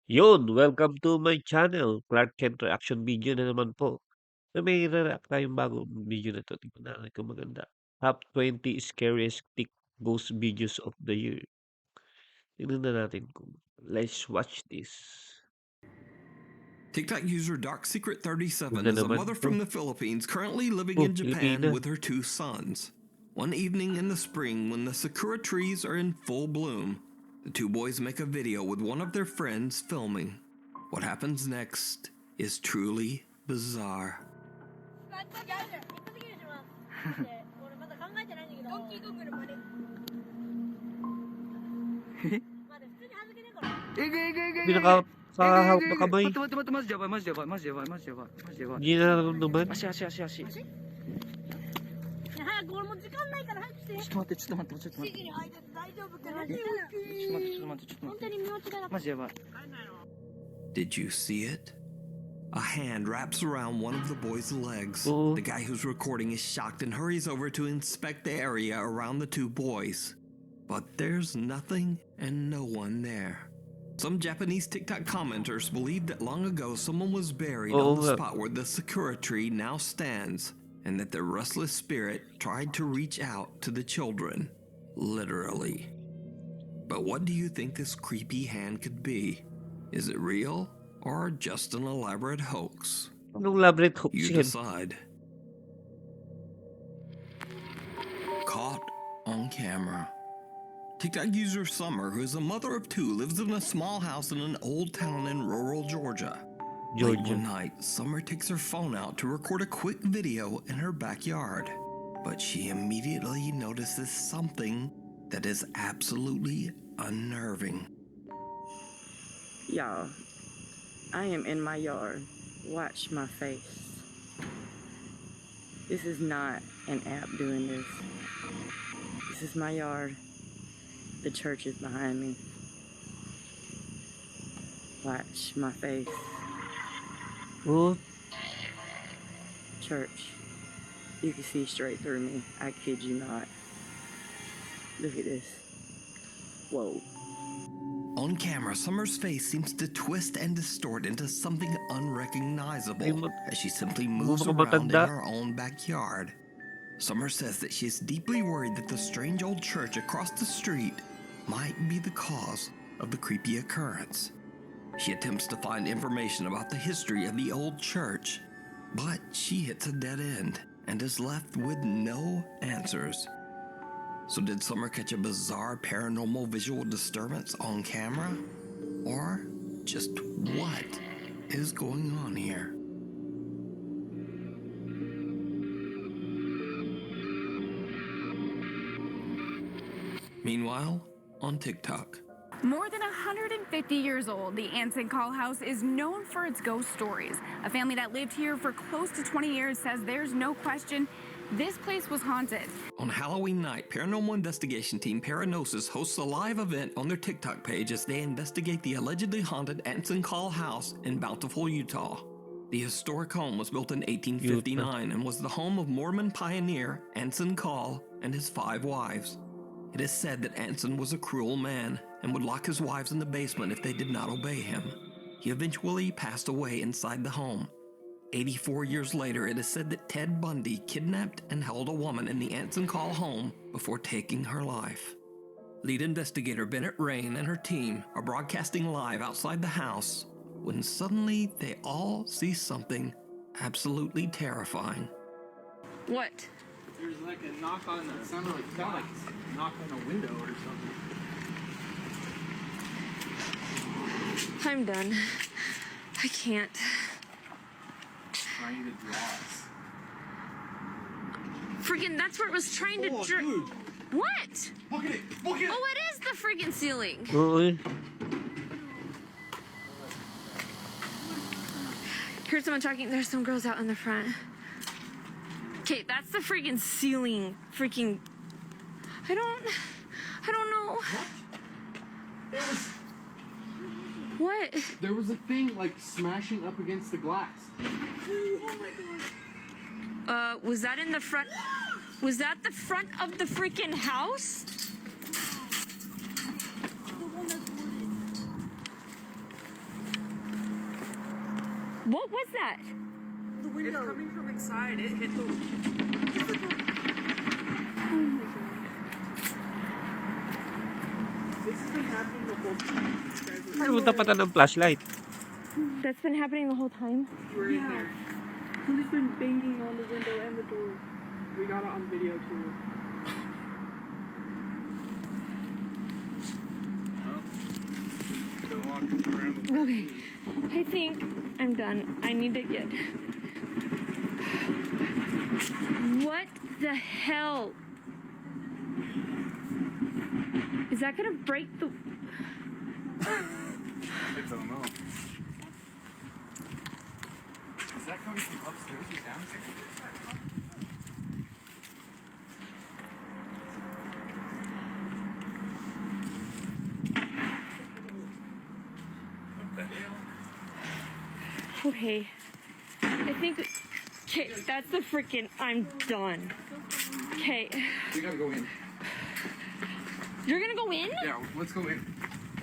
Yun, welcome to my channel, Clark Kent reaction video na naman po. Na may re-react tayong bagong video na 'to, tignan natin kung maganda. Top 20 scariest ghost videos of the year. Tignan na natin kung let's watch this. TikTok user Dark Secret 37 Ganda is a naman mother 'to. from the Philippines currently living Oh, in Japan Pilipina. with her two sons. One evening in the spring, when the sakura trees are in full bloom, the two boys make a video with one of their friends filming. What happens next is truly bizarre. 'Di nakahawak na kamay. 待って、マジでやばい、マジでやばい、マジでやばい、マジでやばい、マジでやばい。Hindi na nararamdaman. 足。ちょっと待って。マジでやばい。Did you see it? A hand wraps around one of the boys' legs. Oo. The guy who's recording is shocked and hurries over to inspect the area around the two boys. But there's nothing and no one there. Some Japanese TikTok commenters believe that long ago someone was buried Oo on the nga. spot where the sakura tree now stands, and that the restless spirit tried to reach out to the children. Literally. But what do you think this creepy hand could be? Is it real or just an elaborate hoax? Anong elaborate hoax You yan? decide. Caught on camera. TikTok user Summer, who is a mother of two, lives in a small house in an old town in rural Georgia. Late Georgia. one night, Summer takes her phone out to record a quick video in her backyard. But she immediately notices something that is absolutely unnerving. Y'all, I am in my yard. Watch my face. This is not an app doing this. This is my yard. The church is behind me. Watch my face. Oh, Church, you can see straight through me. I kid you not. Look at this. Whoa. On camera, Summer's face seems to twist and distort into something Ay, unrecognizable mat- as she simply moves baka around in matanda. her own backyard. Summer says that she is deeply worried that the strange old church across the street might be the cause of the creepy occurrence. She attempts to find information about the history of the old church, but she hits a dead end and is left with no answers. So did Summer catch a bizarre paranormal visual disturbance on camera? Or just what is going on here? Meanwhile, on TikTok. More than 150 years old, the Anson Call House is known for its ghost stories. A family that lived here for close to 20 years says there's no question this place was haunted. On Halloween night, paranormal investigation team Paranosis hosts a live event on their TikTok page as they investigate the allegedly haunted Anson Call House in Bountiful, Utah. The historic home was built in 1859 and was the home of Mormon pioneer Anson Call and his 5 wives. It is said that Anson was a cruel man and would lock his wives in the basement if they did not obey him. He eventually passed away inside the home. 84 years later, it is said that Ted Bundy kidnapped and held a woman in the Anson Call home before taking her life. Lead investigator Bennett Rain and her team are broadcasting live outside the house when suddenly they all see something absolutely terrifying. What? There's like a knock on the sounded like a knock on a window or something. I'm done. I can't. Trying to draw us. Freaking, that's where it was trying to Dude, What? look at it! Look at it! Oh, it is the freaking ceiling. Oo eh. Heard someone talking. There's some girls out in the front. Okay, that's the freaking ceiling. Freaking. I don't know. There was, What? there was a thing like smashing up against the glass. Was that in the front? Was that the front of the freaking house? What was that? The window. It's coming from inside. It hit the. This has been happening the whole time. Ay, punta pa ng flashlight. That's been happening the whole time. We're in there. Somebody's been banging on the window and the door. We got it on video too. Okay, I think I'm done. I need to get. What the hell? Is that gonna break the. I don't know. Is that coming from upstairs or downstairs? Okay. I think. Okay, that's the freaking. I'm done. Okay. We gotta go in. You're gonna go in? Yeah, let's go in.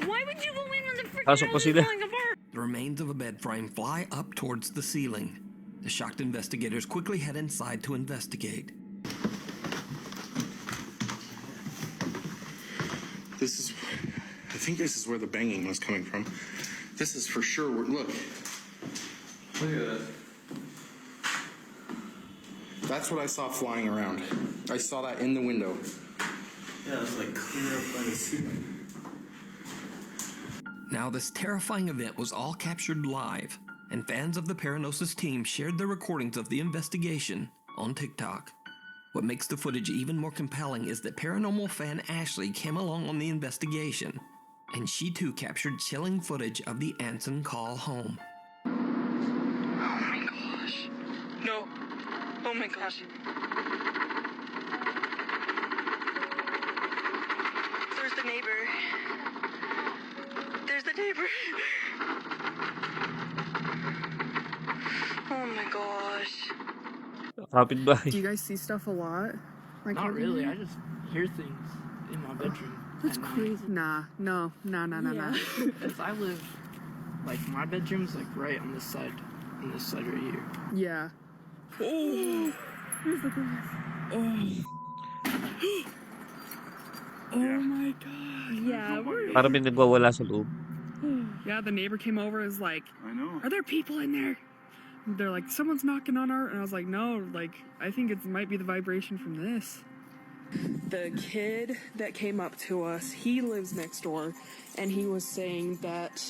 Why would you go in when the freaking Pasok pa house is sila. falling apart? The remains of a bed frame fly up towards the ceiling. The shocked investigators quickly head inside to investigate. I think this is where the banging was coming from. This is for sure. Look. Look at that. That's what I saw flying around. I saw that in the window. Yeah, it was like clear up by the ceiling. Now, this terrifying event was all captured live, and fans of the Paranosis team shared their recordings of the investigation on TikTok. What makes the footage even more compelling is that paranormal fan Ashley came along on the investigation, and she too captured chilling footage of the Anson call home. Oh my gosh. No. Oh my gosh. There's the neighbor. There's the neighbor. Oh my gosh. Kapitbahay. Do you guys see stuff a lot? Like Not really. I just hear things in my bedroom. That's at night. crazy. Nah. Because I live, like, my bedroom's like right on this side right here. Yeah. Oh. Here's the glass. Oh. Oh my god. Yeah, we're. Parang may nagwawala sa loob. Yeah, the neighbor came over and was like, I know. are there people in there? And they're like, someone's knocking on our, and I was like, no, like, I think it might be the vibration from this. The kid that came up to us, he lives next door, and he was saying that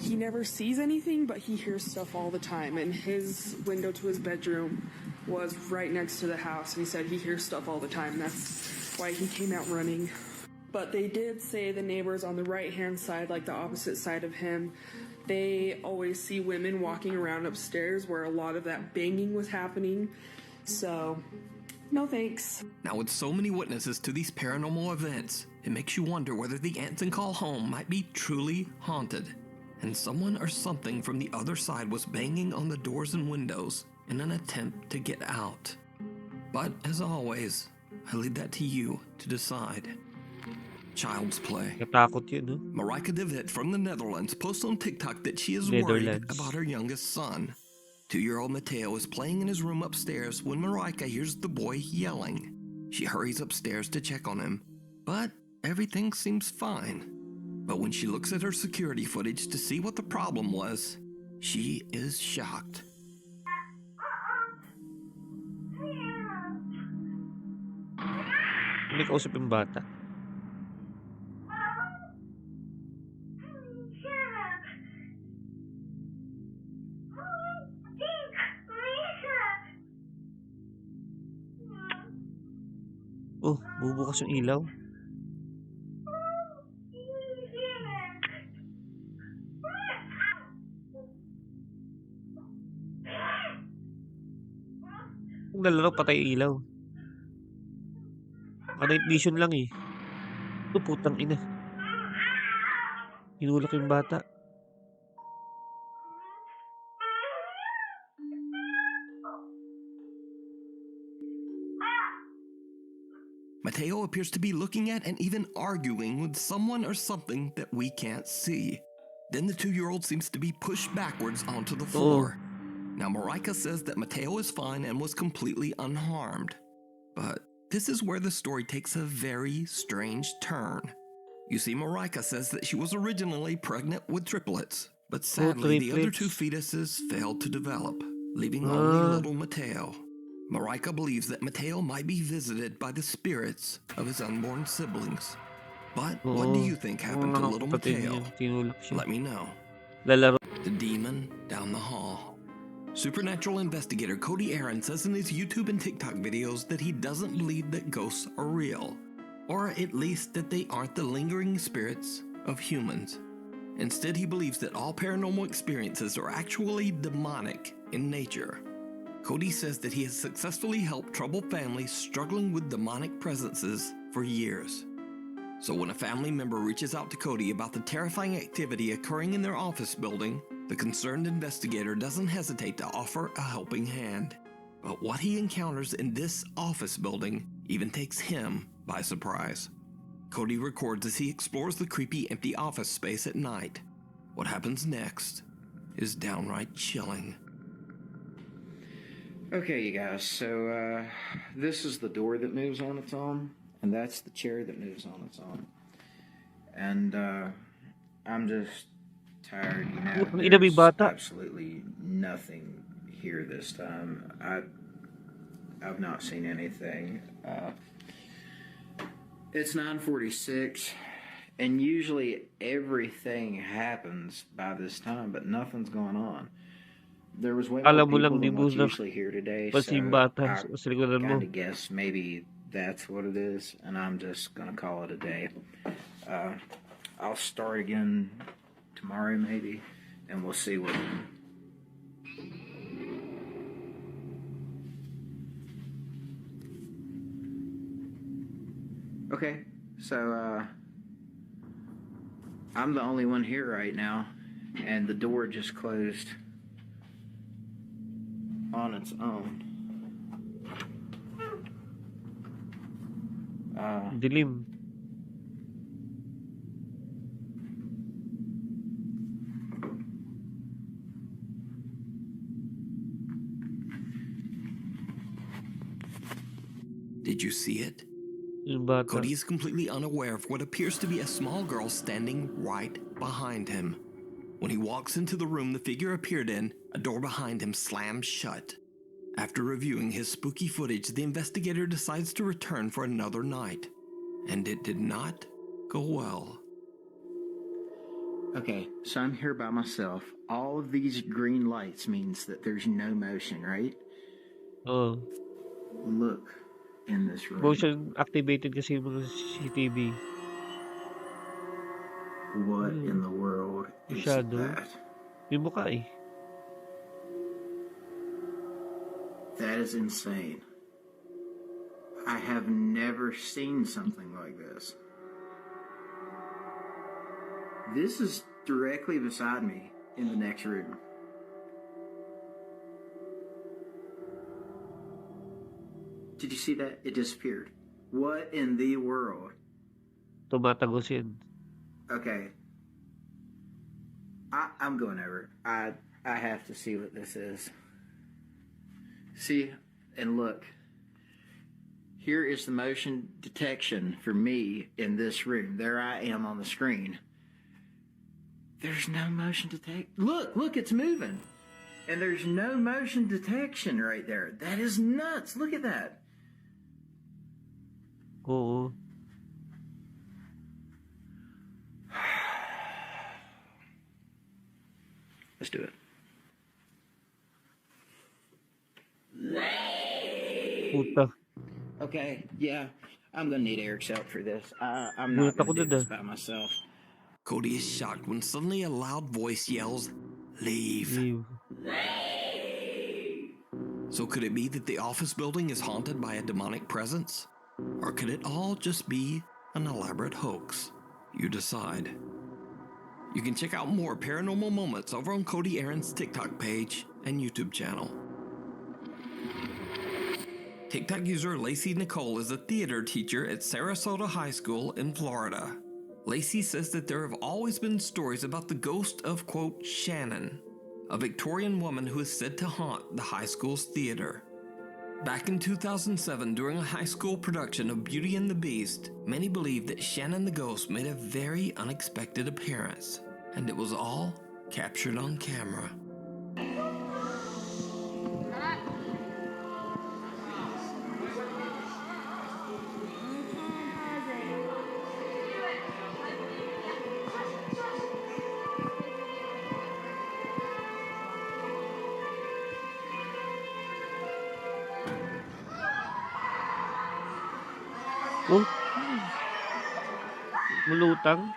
he never sees anything, but he hears stuff all the time, and his window to his bedroom was right next to the house, and he said he hears stuff all the time, and that's why he came out running. But they did say the neighbors on the right-hand side, like the opposite side of him, they always see women walking around upstairs where a lot of that banging was happening. So, no thanks. Now, with so many witnesses to these paranormal events, it makes you wonder whether the Anson call home might be truly haunted, and someone or something from the other side was banging on the doors and windows in an attempt to get out. But, as always, I leave that to you to decide. Child's play. Natakot yun, no? Marika de Wit from the Netherlands posts on TikTok that she is worried Netherlands. about her youngest son. 2-year-old Mateo is playing in his room upstairs when Marika hears the boy yelling. She hurries upstairs to check on him, but everything seems fine. But when she looks at her security footage to see what the problem was, she is shocked. May kausap yung bata. Oh, bubukas yung ilaw. Kung nalaro, patay yung ilaw. Night vision lang eh. Ito, putang ina. Hinulak yung bata. Mateo appears to be looking at and even arguing with someone or something that we can't see. Then the 2-year-old seems to be pushed backwards onto the floor. Now, Marika says that Mateo is fine and was completely unharmed. But this is where the story takes a very strange turn. You see, Marika says that she was originally pregnant with triplets, but sadly the other 2 fetuses failed to develop, leaving only little Mateo. Marika believes that Mateo might be visited by the spirits of his unborn siblings. But what do you think happened to little Mateo? Let me know. Lalaro. The demon down the hall. Supernatural investigator Cody Aaron says in his YouTube and TikTok videos that he doesn't believe that ghosts are real, or at least that they aren't the lingering spirits of humans. Instead, he believes that all paranormal experiences are actually demonic in nature. Cody says that he has successfully helped troubled families struggling with demonic presences for years. So when a family member reaches out to Cody about the terrifying activity occurring in their office building, the concerned investigator doesn't hesitate to offer a helping hand. But what he encounters in this office building even takes him by surprise. Cody records as he explores the creepy empty office space at night. What happens next is downright chilling. Okay, you guys, so this is the door that moves on its own, and that's the chair that moves on its own. And I'm just tired, you know. There's absolutely nothing here this time. I've not seen anything. It's 9:46, and usually everything happens by this time, but nothing's going on. There was way more people than what's usually here today, so I kind of guess maybe that's what it is, and I'm just going to call it a day. I'll start again tomorrow maybe, and we'll see what... Okay, so I'm the only one here right now, and the door just closed on its own. Dilim. Did you see it? Cody is completely unaware of what appears to be a small girl standing right behind him. When he walks into the room the figure appeared in, a door behind him slams shut. After reviewing his spooky footage, the investigator decides to return for another night. And it did not go well. Okay, so I'm here by myself. All of these green lights means that there's no motion, right? Oh. Look in this room. Motion activated kasi yung mga CCTV. What in the world is that? May mukha eh. That is insane. I have never seen something like this. This is directly beside me in the next room. Did you see that? It disappeared. What in the world? Tumatagos yun. Okay. I'm going over. I have to see what this is. See, and look. Here is the motion detection for me in this room. There I am on the screen. There's no motion detection. Look, it's moving. And there's no motion detection right there. That is nuts. Look at that. Oo. Let's do it. Puta. Okay, yeah. I'm gonna need Eric's help for this. I'm not gonna do this by myself. Cody is shocked when suddenly a loud voice yells, "Leave." So could it be that the office building is haunted by a demonic presence? Or could it all just be an elaborate hoax? You decide. You can check out more paranormal moments over on Cody Aaron's TikTok page and YouTube channel. TikTok user Lacey Nicole is a theater teacher at Sarasota High School in Florida. Lacey says that there have always been stories about the ghost of, quote, Shannon, a Victorian woman who is said to haunt the high school's theater. Back in 2007, during a high school production of Beauty and the Beast, many believed that Shannon the ghost made a very unexpected appearance, and it was all captured on camera. Oh, mulutang.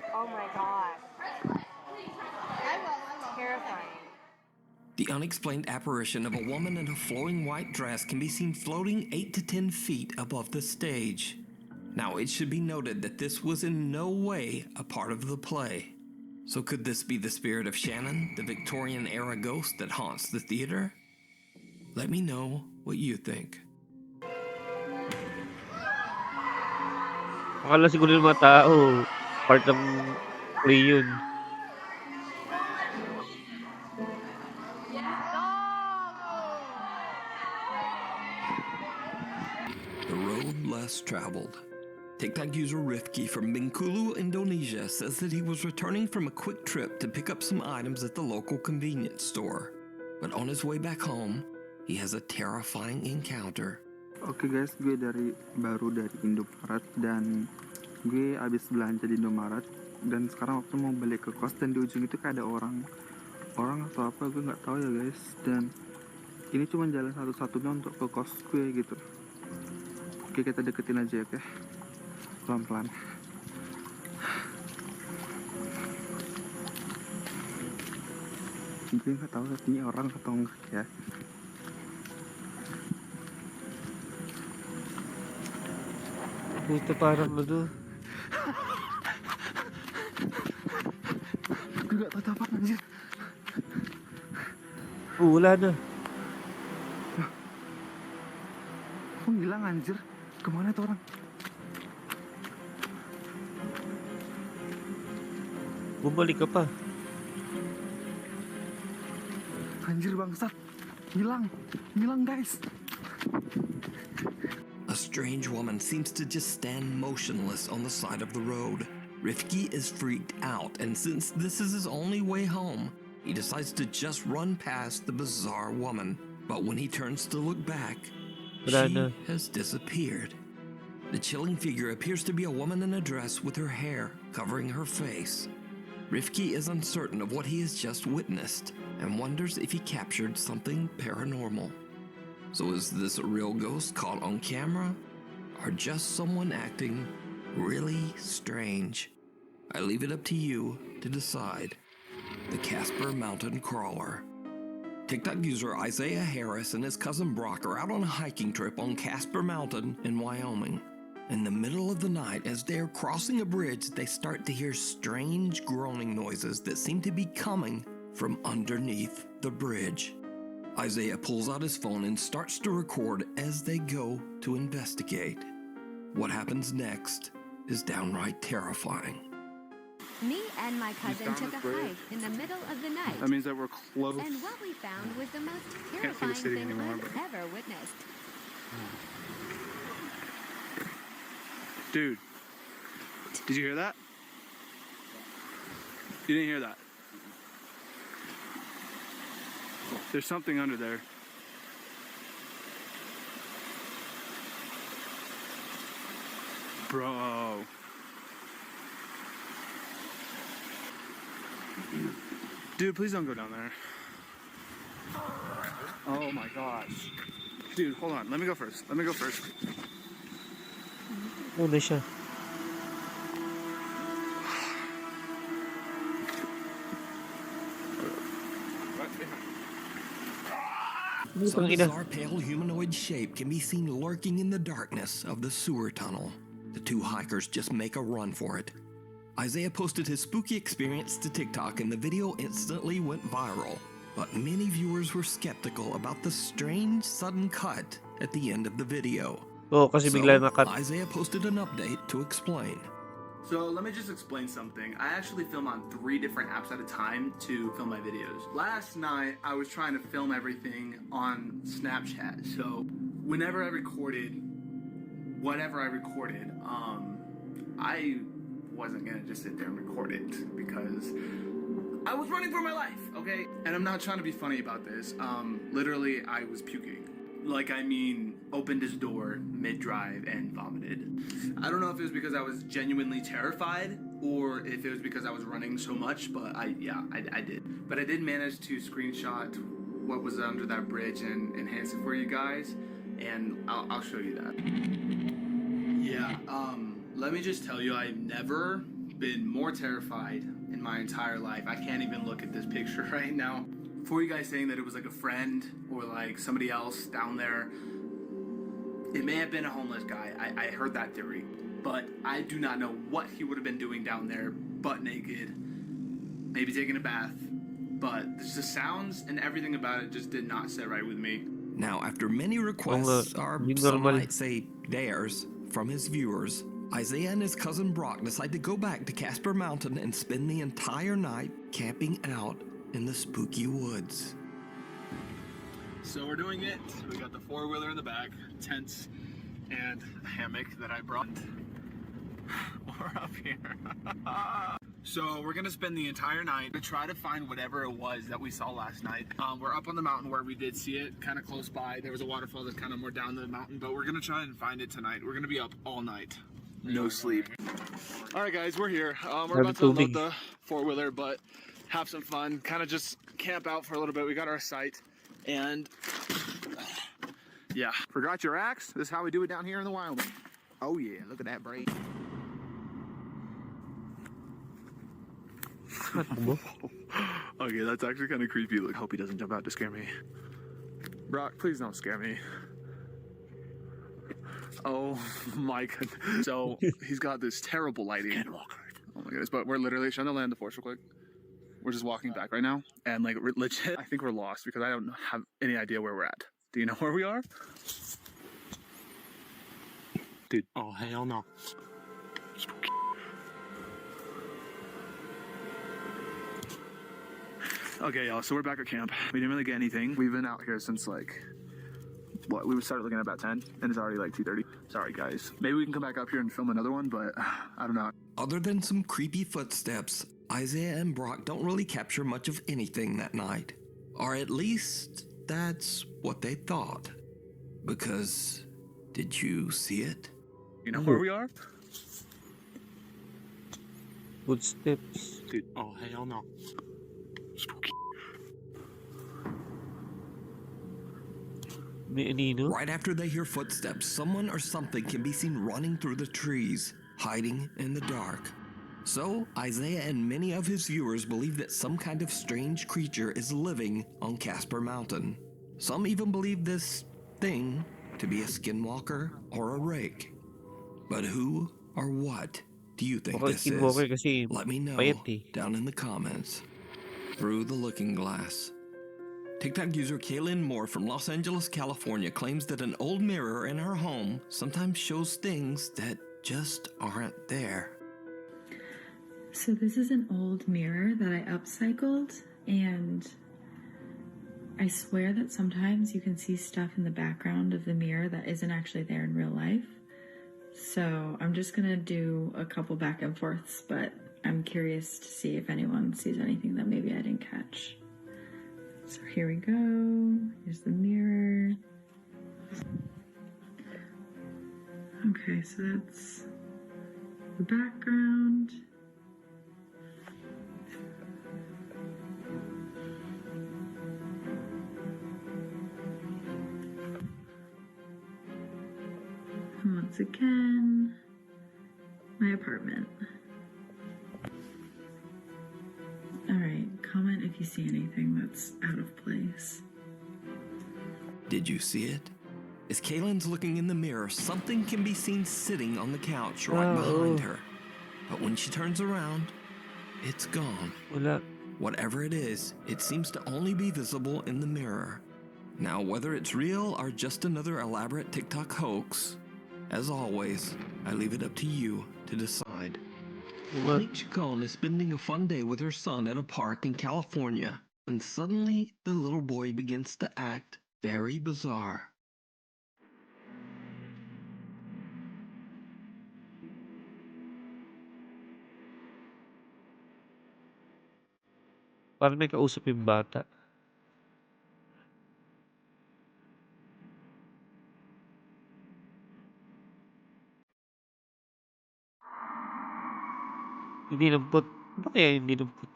Oh my god. Terrifying. The unexplained apparition of a woman in a flowing white dress can be seen floating 8 to 10 feet above the stage. Now, it should be noted that this was in no way a part of the play. So could this be the spirit of Shannon, the Victorian-era ghost that haunts the theater? Let me know what you think. Akala siguro ng mga tao, part ng play yun. The road less traveled. TikTok user Rifki from Bengkulu, Indonesia says that he was returning from a quick trip to pick up some items at the local convenience store. But on his way back home, he has a terrifying encounter. Oke guys, gue baru dari Indomaret dan gue abis belanja di Indomaret dan sekarang waktu mau balik ke kos dan di ujung itu kayak ada orang atau apa gue nggak tahu ya guys, dan ini cuma jalan satu-satunya untuk ke kos gue gitu. Oke, kita deketin aja ya, oke? Pelan-pelan. Gue nggak tahu ini orang atau enggak ya. Ito parang ano. Gue nggak tahu apa anjir. Wala na. Kok hilang anjir? Kemana tuh orang? Bumalik ka pa. Anjir bangsat. Hilang guys. A strange woman seems to just stand motionless on the side of the road. Rifki is freaked out, and since this is his only way home, he decides to just run past the bizarre woman. But when he turns to look back, she has disappeared. The chilling figure appears to be a woman in a dress with her hair covering her face. Rifki is uncertain of what he has just witnessed and wonders if he captured something paranormal. So is this a real ghost caught on camera, or just someone acting really strange? I leave it up to you to decide. The Casper Mountain Crawler. TikTok user Isaiah Harris and his cousin Brock are out on a hiking trip on Casper Mountain in Wyoming. In the middle of the night, as they are crossing a bridge, they start to hear strange groaning noises that seem to be coming from underneath the bridge. Isaiah pulls out his phone and starts to record as they go to investigate. What happens next is downright terrifying. Me and my cousin took a hike in the middle of the night. That means that we're close. And what we found was the most Can't see the terrifying city thing anymore, I've ever witnessed. Dude, did you hear that? You didn't hear that? There's something under there. Bro. Dude, please don't go down there. Oh my gosh. Dude, hold on. Let me go first. Una siya. Some bizarre pale humanoid shape can be seen lurking in the darkness of the sewer tunnel. The two hikers just make a run for it. Isaiah posted his spooky experience to TikTok and the video instantly went viral. But many viewers were skeptical about the strange sudden cut at the end of the video. Oo, kasi So, bigla na-cut. Isaiah posted an update to explain. So let me just explain something. I actually film on 3 different apps at a time to film my videos. Last night, I was trying to film everything on Snapchat. So whenever I recorded, whatever I recorded, I wasn't gonna just sit there and record it because I was running for my life, okay? And I'm not trying to be funny about this. Literally, I was puking. Like, I mean, opened his door mid-drive and vomited. I don't know if it was because I was genuinely terrified or if it was because I was running so much, but I did. But I did manage to screenshot what was under that bridge and enhance it for you guys, and I'll show you that. Yeah, let me just tell you, I've never been more terrified in my entire life. I can't even look at this picture right now. For you guys saying that it was like a friend or like somebody else down there, it may have been a homeless guy. I heard that theory, but I do not know what he would have been doing down there, butt naked, maybe taking a bath. But the sounds and everything about it just did not sit right with me. Now, after many requests, or some might say dares, from his viewers, Isaiah and his cousin Brock decide to go back to Casper Mountain and spend the entire night camping out in the spooky woods. So we're doing it. We got the 4-wheeler in the back, tents, and a hammock that I brought. We're up here. So we're gonna spend the entire night to try to find whatever it was that we saw last night. We're up on the mountain where we did see it, kind of close by. There was a waterfall that's kind of more down the mountain, but we're gonna try and find it tonight. We're gonna be up all night. No sleep. All right, guys, we're here. We're about to unload the 4-wheeler, but have some fun, kind of just camp out for a little bit. We got our site, and yeah. Forgot your axe? This is how we do it down here in the wild. Oh yeah, look at that braid. Okay, that's actually kind of creepy. Look, hope he doesn't jump out to scare me. Brock, please don't scare me. Oh my goodness. So he's got this terrible lighting. Oh my goodness, but we're literally trying to land the force real quick. We're just walking back right now, and like legit, I think we're lost because I don't have any idea where we're at. Do you know where we are? Dude. Oh, hell no. Spooky. Okay, y'all, so we're back at camp. We didn't really get anything. We've been out here since like, what, we started looking at about 10, and it's already like 2:30. Sorry, guys. Maybe we can come back up here and film another one, but I don't know. Other than some creepy footsteps, Isaiah and Brock don't really capture much of anything that night. Or at least, that's what they thought. Because, did you see it? You know where we are? Footsteps. Dude, oh hell no. Spooky. Right after they hear footsteps, someone or something can be seen running through the trees, hiding in the dark. So, Isaiah and many of his viewers believe that some kind of strange creature is living on Casper Mountain. Some even believe this thing to be a skinwalker or a rake. But who or what do you think this is? Let me know down in the comments. Through the Looking Glass. TikTok user Kaylin Moore from Los Angeles, California claims that an old mirror in her home sometimes shows things that just aren't there. So this is an old mirror that I upcycled, and I swear that sometimes you can see stuff in the background of the mirror that isn't actually there in real life. So I'm just gonna do a couple back and forths, but I'm curious to see if anyone sees anything that maybe I didn't catch. So here we go. Here's the mirror. Okay, so that's the background. And once again, my apartment. Alright, comment if you see anything that's out of place. Did you see it? As Kaylin's looking in the mirror, something can be seen sitting on the couch right behind her. But when she turns around, it's gone. Wala. Whatever it is, it seems to only be visible in the mirror. Now, whether it's real or just another elaborate TikTok hoax, as always, I leave it up to you to decide. Monique Chacon is spending a fun day with her son at a park in California when suddenly the little boy begins to act very bizarre. Parang may kausap yung bata. Hindi nampot. Ano kaya hindi nampot?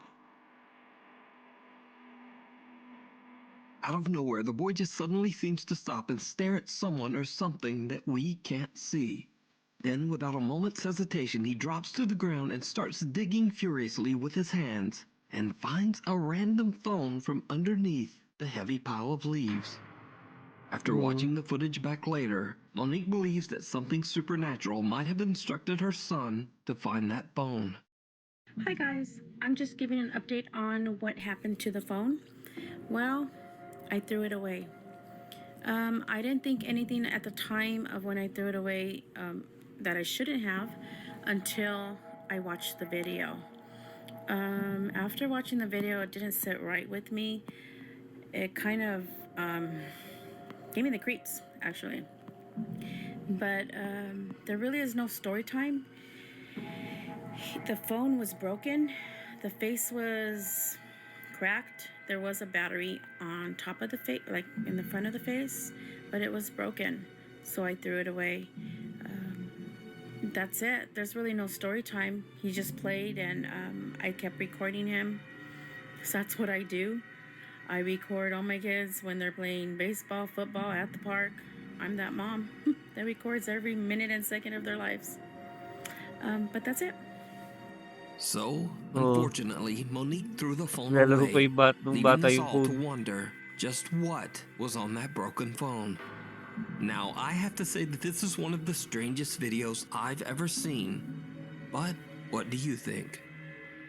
Out of nowhere, the boy just suddenly seems to stop and stare at someone or something that we can't see. Then, without a moment's hesitation, he drops to the ground and starts digging furiously with his hands and finds a random phone from underneath the heavy pile of leaves. After watching the footage back later, Monique believes that something supernatural might have instructed her son to find that phone. Hi guys, I'm just giving an update on what happened to the phone. Well, I threw it away. I didn't think anything at the time of when I threw it away that I shouldn't have until I watched the video. After watching the video, it didn't sit right with me. It kind of gave me the creeps, actually. But there really is no story time. The phone was broken. The face was cracked. There was a battery on top of the face, like in the front of the face, but it was broken. So I threw it away. That's it. There's really no story time. He just played and I kept recording him. So that's what I do. I record all my kids when they're playing baseball, football at the park. I'm that mom that records every minute and second of their lives. But that's it. So, unfortunately, Monique threw the phone Nilalaro pa away, yung nung leaving bata us yung all to phone. wonder just what was on that broken phone. Now, I have to say that this is one of the strangest videos I've ever seen. But what do you think?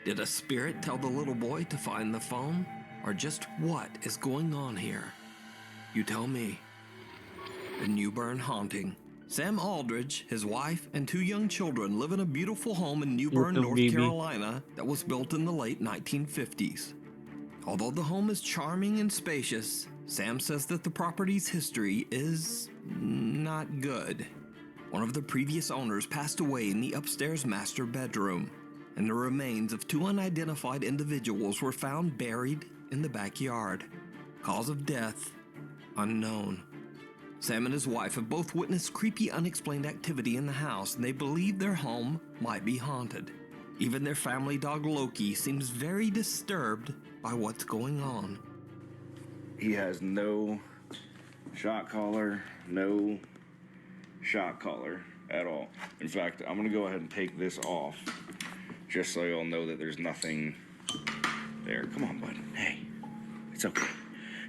Did a spirit tell the little boy to find the phone? Or just what is going on here? You tell me. The Newbern Haunting. Sam Aldridge, his wife, and 2 young children live in a beautiful home in Newbern, Little North baby. Carolina that was built in the late 1950s. Although the home is charming and spacious, Sam says that the property's history is not good. One of the previous owners passed away in the upstairs master bedroom, and the remains of 2 unidentified individuals were found buried in the backyard. Cause of death unknown. Sam and his wife have both witnessed creepy, unexplained activity in the house, and they believe their home might be haunted. Even their family dog Loki seems very disturbed by what's going on. He has no shot collar, no shot collar at all. In fact, I'm gonna go ahead and take this off just so you'll know that there's nothing there. Come on, bud. Hey, it's okay.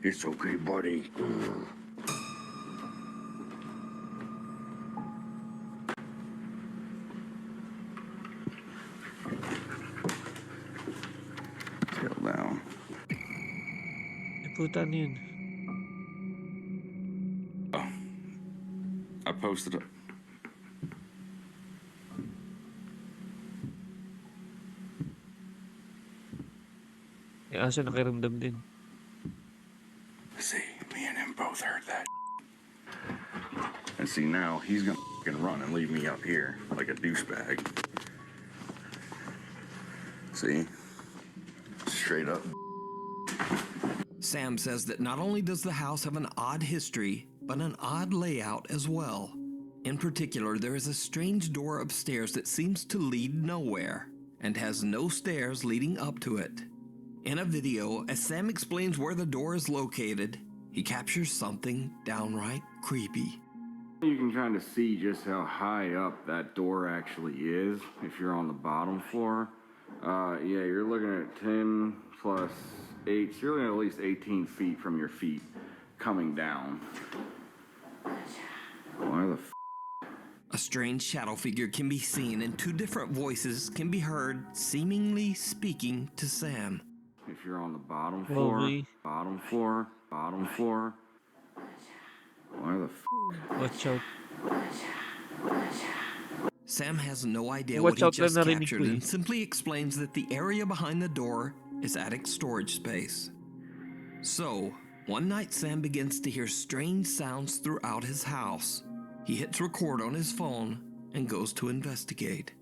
It's okay, buddy. Settle down. Puta ano yun? Oh, I posted it. Yung aso nakiramdam din. See, me and him both heard that. And see, now he's gonna fucking run and leave me up here like a douchebag. See? Straight up. Sam says that not only does the house have an odd history, but an odd layout as well. In particular, there is a strange door upstairs that seems to lead nowhere and has no stairs leading up to it. In a video, as Sam explains where the door is located, he captures something downright creepy. You can kind of see just how high up that door actually is if you're on the bottom floor. Yeah, you're looking at 10 plus 8, so you're looking at least 18 feet from your feet coming down. Why the f A strange shadow figure can be seen and two different voices can be heard seemingly speaking to Sam. If you're on the bottom Oh, floor, really? bottom floor, bottom floor, why the Watch out. Sam has no idea what Watch he out lang just narinig ko captured eh. and simply explains that the area behind the door is attic storage space. So, one night Sam begins to hear strange sounds throughout his house. He hits record on his phone and goes to investigate.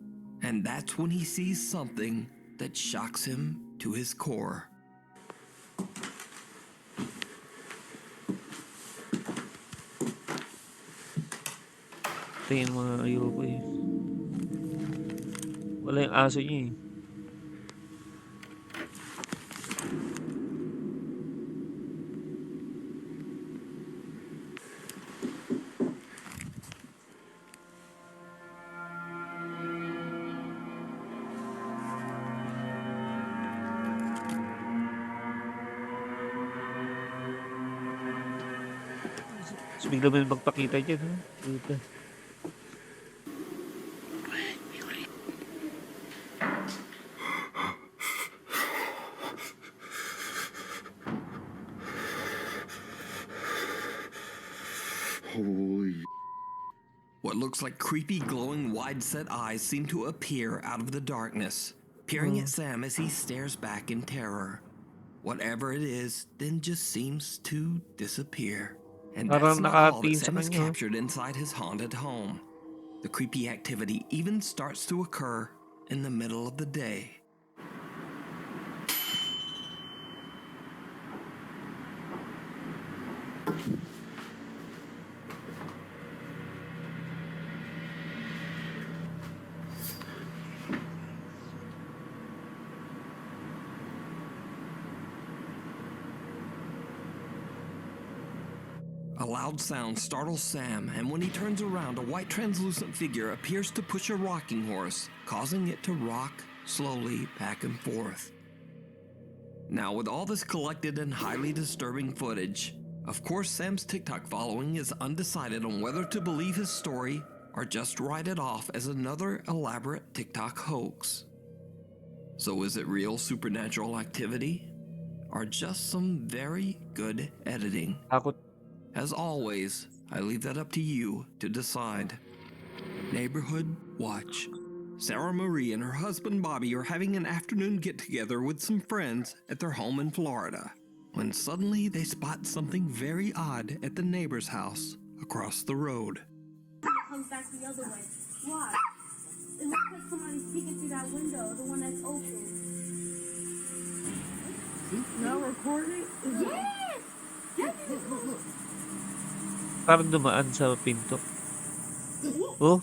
And that's when he sees something that shocks him to his core. Ito yung mga ayoko eh. Wala yung aso niya eh. Tapos bigla may magpakita dyan, ha? Puta. Holy. What looks like creepy, glowing, wide-set eyes seem to appear out of the darkness, peering at Sam as he stares back in terror. Whatever it is, then just seems to disappear. And that's Parang not all that nakatingin sa Sam has kanya. captured inside his haunted home. The creepy activity even starts to occur in the middle of the day. A loud sound startles Sam, and when he turns around, a white translucent figure appears to push a rocking horse, causing it to rock slowly back and forth. Now, with all this collected and highly disturbing footage, of course Sam's TikTok following is undecided on whether to believe his story or just write it off as another elaborate TikTok hoax. So is it real supernatural activity? Or just some very good editing? As always, I leave that up to you to decide. Neighborhood Watch. Sarah Marie and her husband Bobby are having an afternoon get-together with some friends at their home in Florida, when suddenly they spot something very odd at the neighbor's house across the road. It comes back the other way. Why? It looks like somebody's peeking through that window, the one that's open. Now recording? Yes! Yes! Parang dumaan sa pinto. Oh?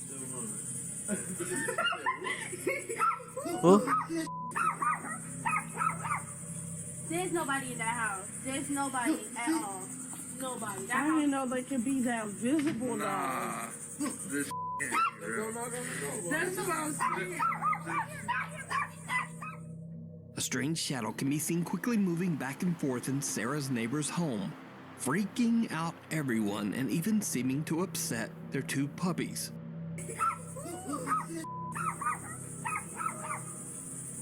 Oh? There's nobody in that house. There's nobody at all. Nobody. That I didn't know they could be that visible though. This That's what I was saying. A strange shadow can be seen quickly moving back and forth in Sarah's neighbor's home, freaking out everyone and even seeming to upset their two puppies.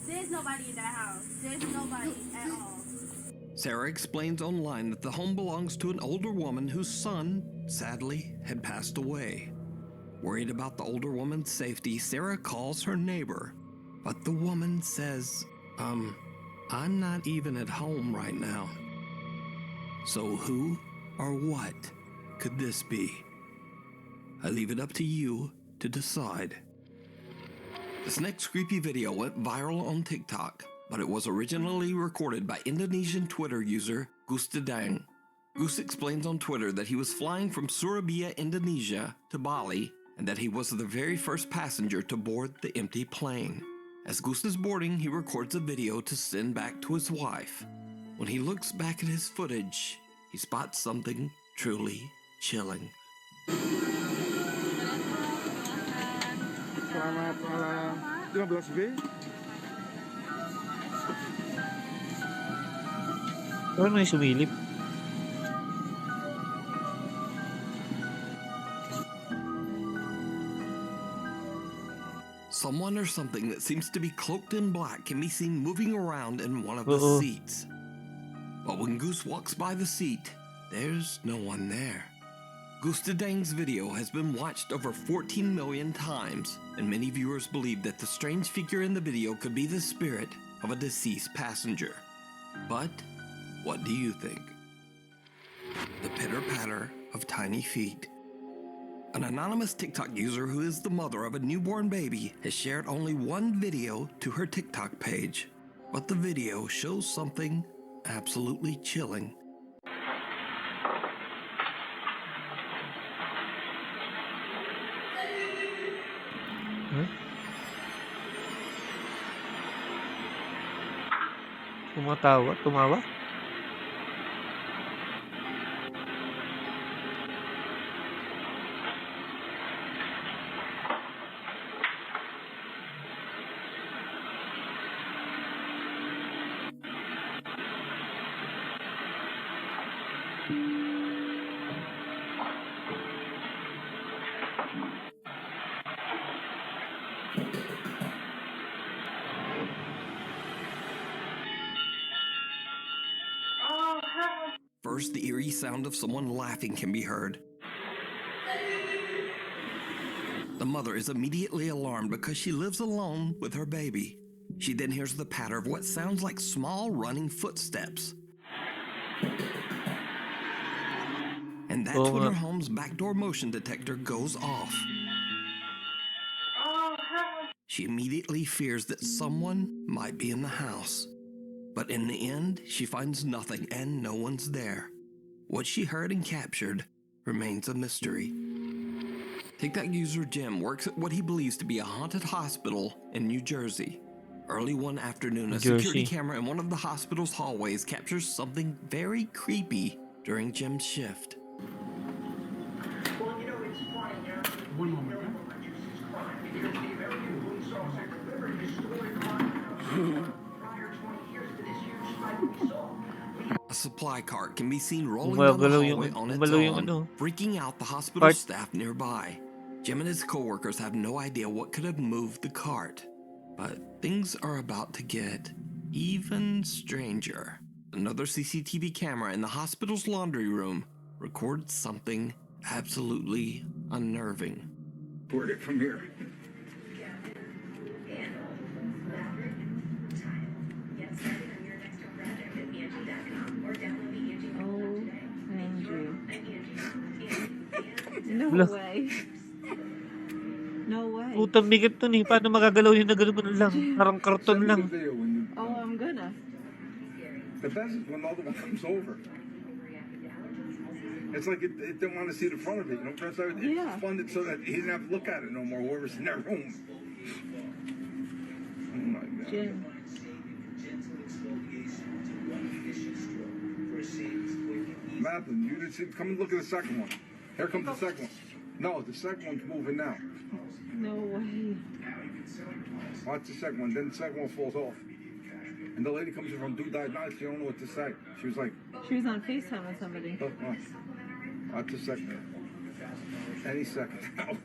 There's nobody in that house. There's nobody at all. Sarah explains online that the home belongs to an older woman whose son, sadly, had passed away. Worried about the older woman's safety, Sarah calls her neighbor, but the woman says, I'm not even at home right now. So who or what could this be? I leave it up to you to decide. This next creepy video went viral on TikTok, but it was originally recorded by Indonesian Twitter user Gustadang. Gus explains on Twitter that he was flying from Surabaya, Indonesia to Bali, and that he was the very first passenger to board the empty plane. As Gus is boarding, he records a video to send back to his wife. When he looks back at his footage, he spots something truly chilling. Selamat malam. 15B. Parang may sumilip. Someone or something that seems to be cloaked in black can be seen moving around in one of the Oo. seats. But when Goose walks by the seat, there's no one there. Goose Dang's video has been watched over 14 million times, and many viewers believe that the strange figure in the video could be the spirit of a deceased passenger. But what do you think? The pitter-patter of tiny feet. An anonymous TikTok user who is the mother of a newborn baby has shared only one video to her TikTok page, but the video shows something absolutely chilling. Huh? Tumawa? First, the eerie sound of someone laughing can be heard. The mother is immediately alarmed because she lives alone with her baby. She then hears the patter of what sounds like small running footsteps. And that's when her home's backdoor motion detector goes off. She immediately fears that someone might be in the house. But in the end, she finds nothing and no one's there. What she heard and captured remains a mystery. TikTok user Jim works at what he believes to be a haunted hospital in New Jersey. Early one afternoon, a security camera in one of the hospital's hallways captures something very creepy during Jim's shift. One moment. A supply cart can be seen rolling down the hallway on its own, freaking out the hospital staff nearby. Jim and his co-workers have no idea what could have moved the cart. But things are about to get even stranger. Another CCTV camera in the hospital's laundry room records something absolutely unnerving. Poured it from here. No way. No way. Putang bigat nun eh. Paano magagalaw yun na gano'n lang? Parang karton lang. Oh, I'm gonna. The best is when the other one comes over. It's like it didn't want to see the front of it. You know, it's funded so that he didn't have to look at it no more. Whoever's in that room. Oh my God. Jim. Madeline, you didn't see. Come and look at the second one. Here comes the second one. No, the second one's moving now. No way. Watch the second one. Then the second one falls off. And the lady comes in from Do Diagnostics. She don't know what to say. She was like... She was on FaceTime with somebody. Look, watch the second one. Any second now.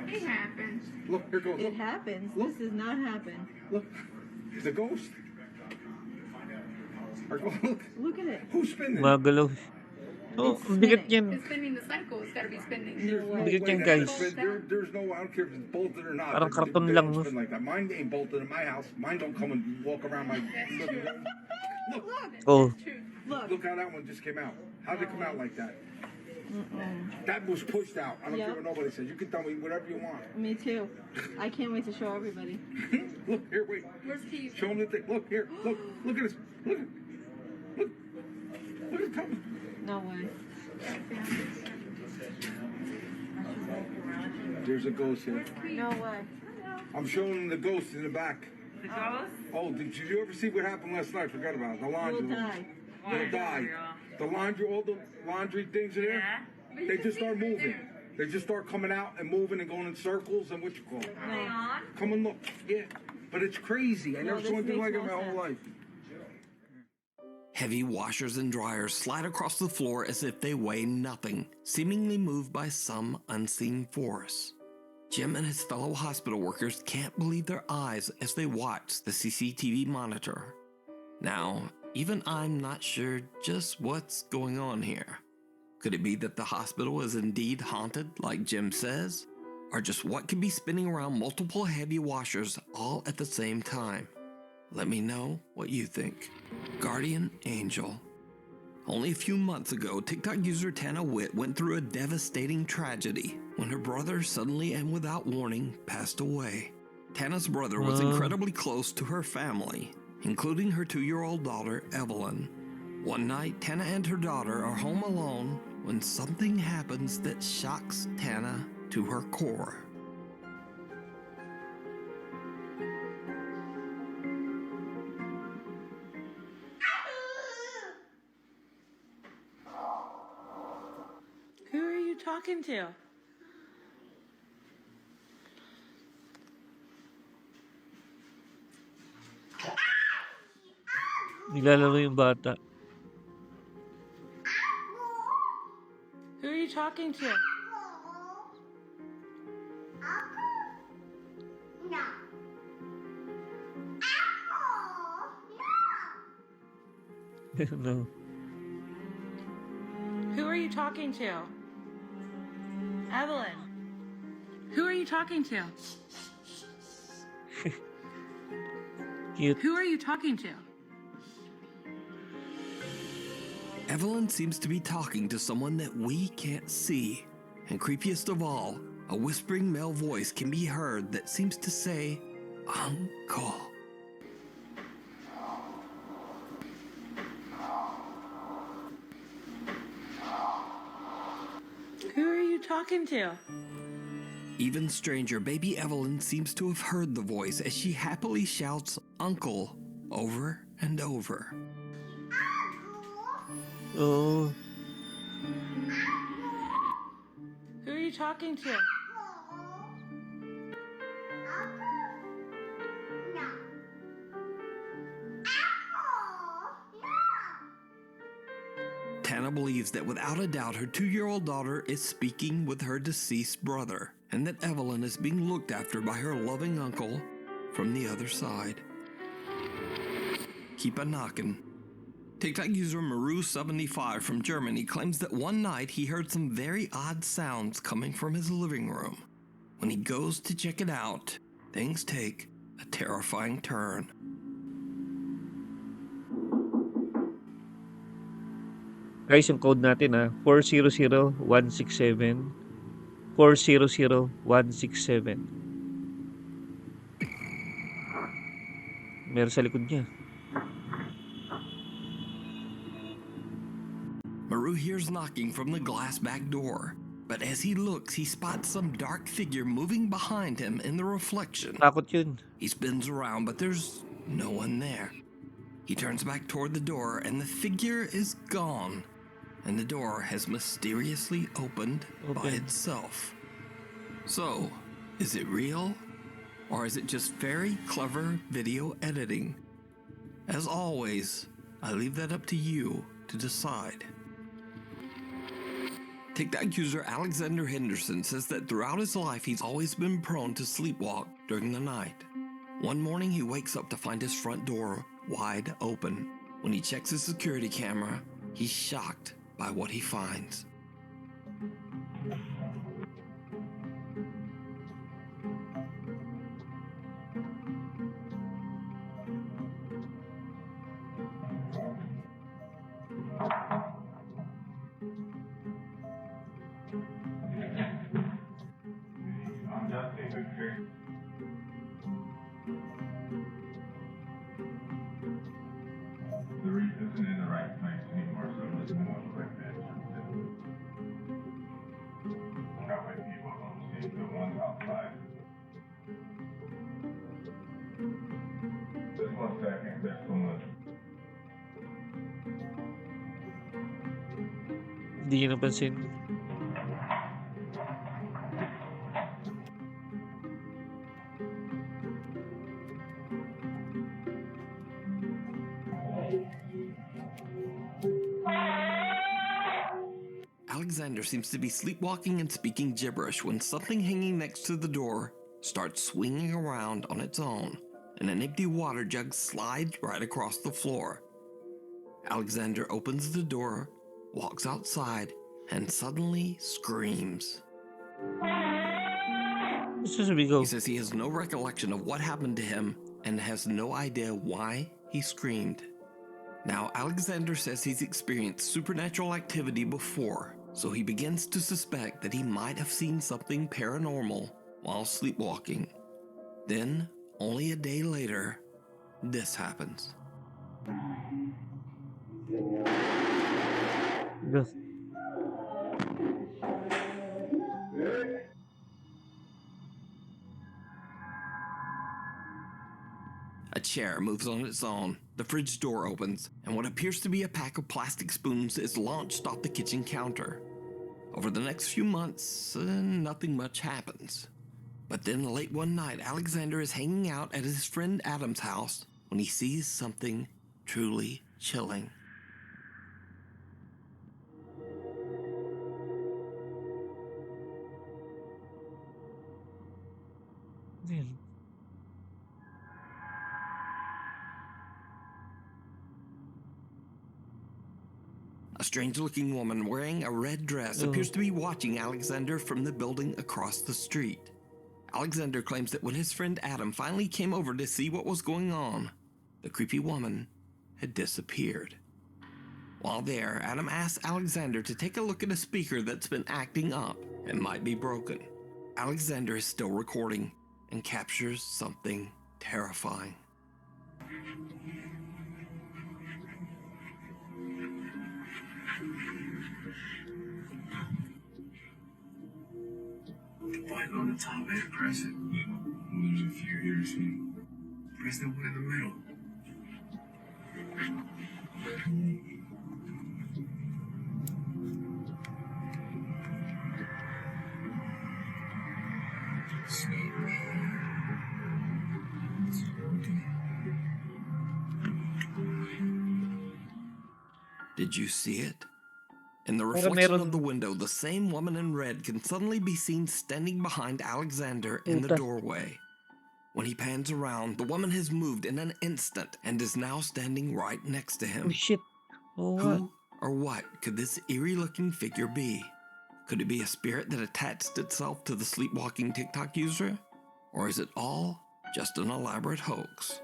It happens. Look, here goes. It happens. Look. This does not happen. Look. The ghost. Look. Look at it. Who's spinning? Magalaw. Oh, bigat yan. It's spinning the cycle. It's gotta be spinning. Bigat yan, guys. There's no, I don't care if it's bolted or not. Parang karton they lang. Don't spin like that. Mine ain't bolted in my house. Mine don't come and walk around my living room. Look. Oh. Look how that one just came out. How'd it come out like that? That was pushed out. I don't care what nobody says. You can tell me whatever you want. Me too. I can't wait to show everybody. Look, here, wait. Where's Steve? Show them the thing. Look, here. Look at this. Look at it coming. No way. There's a ghost here. No way. I'm showing them the ghost in the back. The ghost? Oh, did you ever see what happened last night? Forgot about it. The laundry. We'll die. They'll die. The laundry, all the laundry things in there, they just start moving. They just start coming out and moving and going in circles and what you call it. Come and look. Yeah. But it's crazy. I never saw anything like it in my whole life. Heavy washers and dryers slide across the floor as if they weigh nothing, seemingly moved by some unseen force. Jim and his fellow hospital workers can't believe their eyes as they watch the CCTV monitor. Now, even I'm not sure just what's going on here. Could it be that the hospital is indeed haunted, like Jim says? Or just what could be spinning around multiple heavy washers all at the same time? Let me know what you think. Guardian Angel. Only a few months ago, TikTok user Tana Witt went through a devastating tragedy when her brother suddenly and without warning passed away. Tana's brother was incredibly close to her family, including her 2-year-old daughter, Evelyn. One night, Tana and her daughter are home alone when something happens that shocks Tana to her core. Who are you talking to? Nilalaro yung bata. Who are you talking to? No. Who are you talking to? Evelyn. Who are you talking to? Cute. Who are you talking to? Evelyn seems to be talking to someone that we can't see. And creepiest of all, a whispering male voice can be heard that seems to say, Uncle. Who are you talking to? Even stranger, baby Evelyn seems to have heard the voice as she happily shouts, Uncle, over and over. Oh. Who are you talking to? Tana believes that without a doubt her 2-year-old daughter is speaking with her deceased brother, and that Evelyn is being looked after by her loving uncle from the other side. Keep a knockin'. TikTok user Maru75 from Germany claims that one night he heard some very odd sounds coming from his living room. When he goes to check it out, things take a terrifying turn. Guys, yung code natin 400167. 400167. Meron sa likod niya. Maru hears knocking from the glass back door, but as he looks, he spots some dark figure moving behind him in the reflection. Takot yun. He spins around, but there's no one there. He turns back toward the door, and the figure is gone, and the door has mysteriously opened by itself. So, is it real? Or is it just very clever video editing? As always, I leave that up to you to decide. TikTok user Alexander Henderson says that throughout his life he's always been prone to sleepwalk during the night. One morning he wakes up to find his front door wide open. When he checks his security camera, he's shocked by what he finds. The wreath isn't in the right place anymore, so it doesn't look like that. Probably people don't see the ones outside. Just 1 second, there's someone. Hindi niya napansin. Alexander seems to be sleepwalking and speaking gibberish when something hanging next to the door starts swinging around on its own, and an empty water jug slides right across the floor. Alexander opens the door, walks outside, and suddenly screams. He says he has no recollection of what happened to him and has no idea why he screamed. Now, Alexander says he's experienced supernatural activity before, so he begins to suspect that he might have seen something paranormal while sleepwalking. Then, only a day later, this happens. Yes. A chair moves on its own, the fridge door opens, and what appears to be a pack of plastic spoons is launched off the kitchen counter. Over the next few months, nothing much happens. But then late one night, Alexander is hanging out at his friend Adam's house when he sees something truly chilling. A strange-looking woman wearing a red dress appears to be watching Alexander from the building across the street. Alexander claims that when his friend Adam finally came over to see what was going on, the creepy woman had disappeared. While there, Adam asks Alexander to take a look at a speaker that's been acting up and might be broken. Alexander is still recording and captures something terrifying. Button on the top and press it. There's a few here, see? Press the one in the middle. Did you see it? In the reflection of the window, the same woman in red can suddenly be seen standing behind Alexander in the doorway. When he pans around, the woman has moved in an instant and is now standing right next to him. Oh shit. Who or what could this eerie-looking figure be? Could it be a spirit that attached itself to the sleepwalking TikTok user? Or is it all just an elaborate hoax?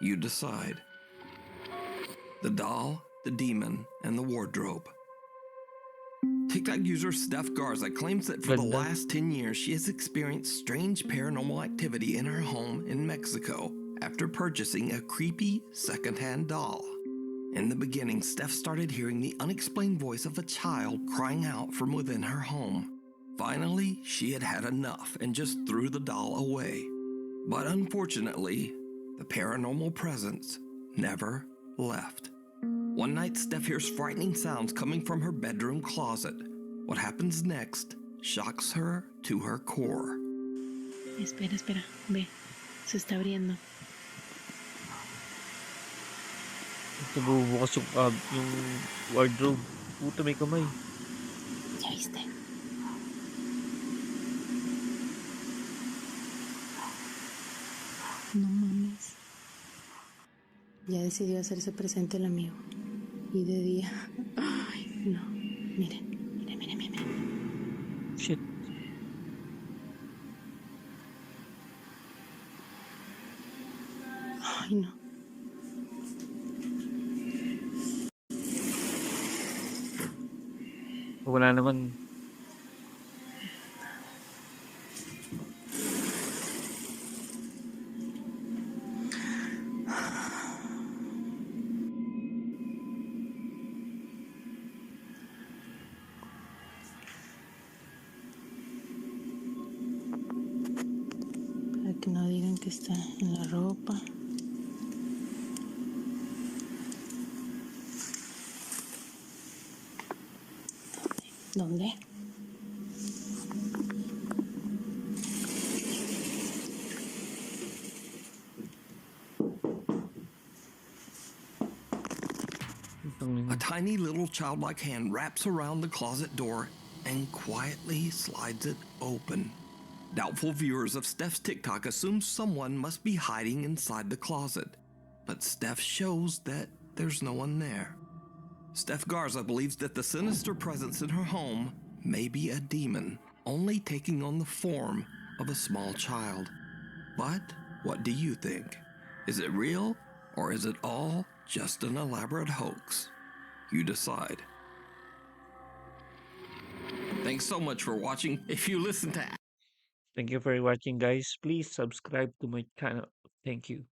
You decide. The doll, the demon, and the wardrobe. TikTok user Steph Garza claims that for the last 10 years she has experienced strange paranormal activity in her home in Mexico after purchasing a creepy secondhand doll. In the beginning, Steph started hearing the unexplained voice of a child crying out from within her home. Finally, she had had enough and just threw the doll away. But unfortunately, the paranormal presence never left. One night, Steph hears frightening sounds coming from her bedroom closet. What happens next shocks her to her core. Espera, espera, ve, se está abriendo. Ito bubukas yung wardrobe. Puta, may kamay. ¿Ya viste? No mames. Ya decidió hacerse presente el amigo. Y de día. Ay, no. Miren, miren, miren, miren. Shit. Ay, no. Wala naman. Para que no digan que está en la ropa. ¿Dónde? A tiny little childlike hand wraps around the closet door and quietly slides it open. Doubtful viewers of Steph's TikTok assume someone must be hiding inside the closet, but Steph shows that there's no one there. Steph Garza believes that the sinister presence in her home may be a demon, only taking on the form of a small child. But what do you think? Is it real, or is it all just an elaborate hoax? You decide. Thanks so much for watching. If you listen to Thank you for watching, guys. Please subscribe to my channel. Thank you.